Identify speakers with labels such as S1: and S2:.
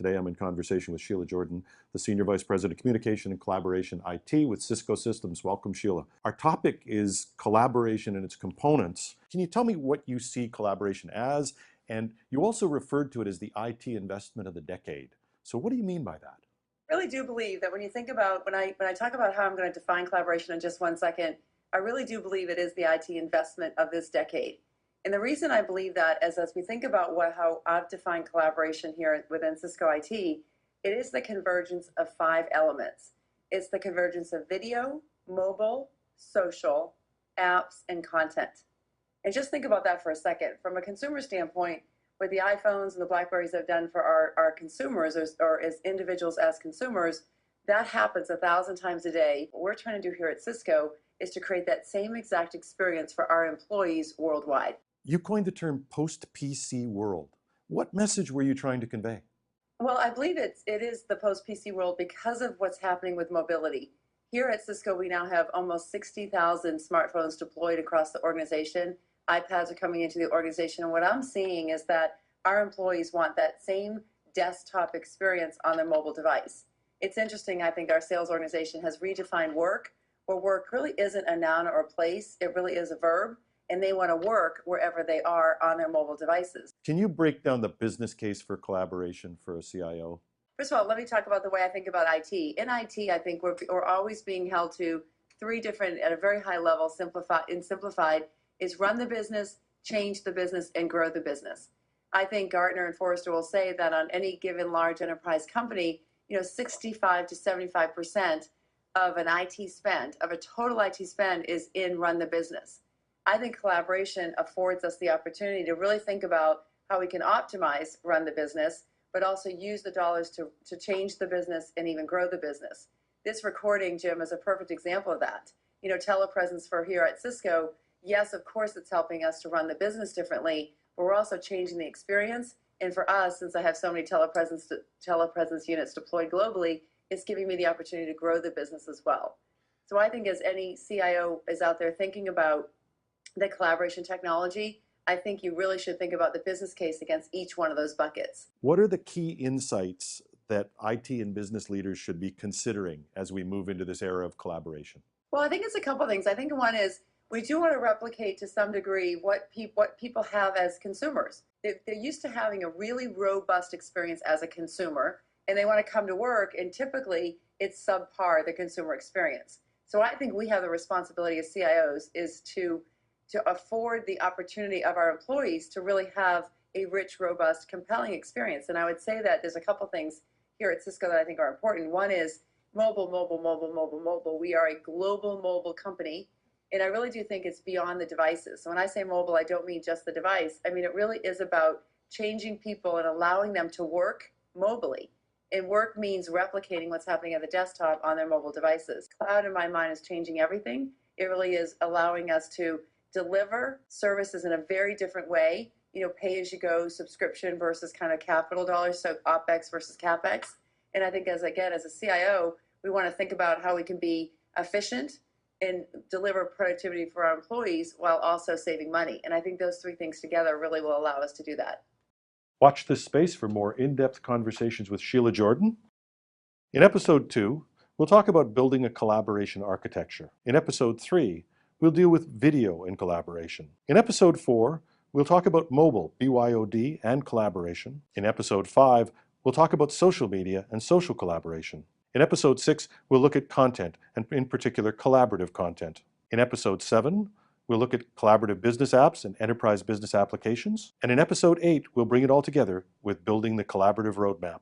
S1: Today I'm in conversation with Sheila Jordan, the Senior Vice President of Communication and Collaboration IT with Cisco Systems. Welcome, Sheila. Our topic is collaboration and its components. Can you tell me what you see collaboration as? And you also referred to it as the IT investment of the decade. So what do you mean by that?
S2: I really do believe that when you think about, when I talk about how I'm going to define collaboration in just 1 second, I really do believe it is the IT investment of this decade. And the reason I believe that is as we think about how I've defined collaboration here within Cisco IT, it is the convergence of 5 elements. It's the convergence of video, mobile, social, apps, and content. And just think about that for a second. From a consumer standpoint, what the iPhones and the BlackBerries have done for our consumers or as individuals as consumers, that happens 1,000 times a day. What we're trying to do here at Cisco is to create that same exact experience for our employees worldwide.
S1: You coined the term post-PC world. What message were you trying to convey?
S2: Well, I believe it is the post-PC world because of what's happening with mobility. Here at Cisco, we now have almost 60,000 smartphones deployed across the organization. iPads are coming into the organization, and what I'm seeing is that our employees want that same desktop experience on their mobile device. It's interesting, I think our sales organization has redefined work, where work really isn't a noun or a place, it really is a verb. And they want to work wherever they are on their mobile devices.
S1: Can you break down the business case for collaboration for a CIO?
S2: First of all, let me talk about the way I think about IT. In IT, I think we're always being held to 3 different, at a very high level, simplified, is run the business, change the business, and grow the business. I think Gartner and Forrester will say that on any given large enterprise company, 65 to 75% of an IT spend, of a total IT spend, is in run the business. I think collaboration affords us the opportunity to really think about how we can optimize run the business, but also use the dollars to change the business and even grow the business. This recording, Jim, is a perfect example of that. Telepresence for here at Cisco, yes, of course it's helping us to run the business differently, but we're also changing the experience. And for us, since I have so many telepresence units deployed globally, it's giving me the opportunity to grow the business as well. So I think as any CIO is out there thinking about the collaboration technology, I think you really should think about the business case against each one of those buckets.
S1: What are the key insights that IT and business leaders should be considering as we move into this era of collaboration?
S2: Well, I think it's a couple things. I think one is we do want to replicate to some degree what people have as consumers. They're used to having a really robust experience as a consumer, and they want to come to work, and typically it's subpar, the consumer experience. So I think we have the responsibility as CIOs is to afford the opportunity of our employees to really have a rich, robust, compelling experience. And I would say that there's a couple things here at Cisco that I think are important. One is mobile. We are a global mobile company, and I really do think it's beyond the devices. So when I say mobile, I don't mean just the device. I mean, it really is about changing people and allowing them to work mobily. And work means replicating what's happening at the desktop on their mobile devices. Cloud, in my mind, is changing everything. It really is allowing us to deliver services in a very different way, pay as you go subscription versus kind of capital dollars, so OpEx versus CapEx. And I think as a CIO, we want to think about how we can be efficient and deliver productivity for our employees while also saving money. And I think those 3 things together really will allow us to do that.
S1: Watch this space for more in-depth conversations with Sheila Jordan. In episode 2, we'll talk about building a collaboration architecture. In episode 3, we'll deal with video and collaboration. In episode 4, we'll talk about mobile, BYOD, and collaboration. In episode 5, we'll talk about social media and social collaboration. In episode 6, we'll look at content, and in particular, collaborative content. In episode 7, we'll look at collaborative business apps and enterprise business applications. And in episode 8, we'll bring it all together with building the collaborative roadmap.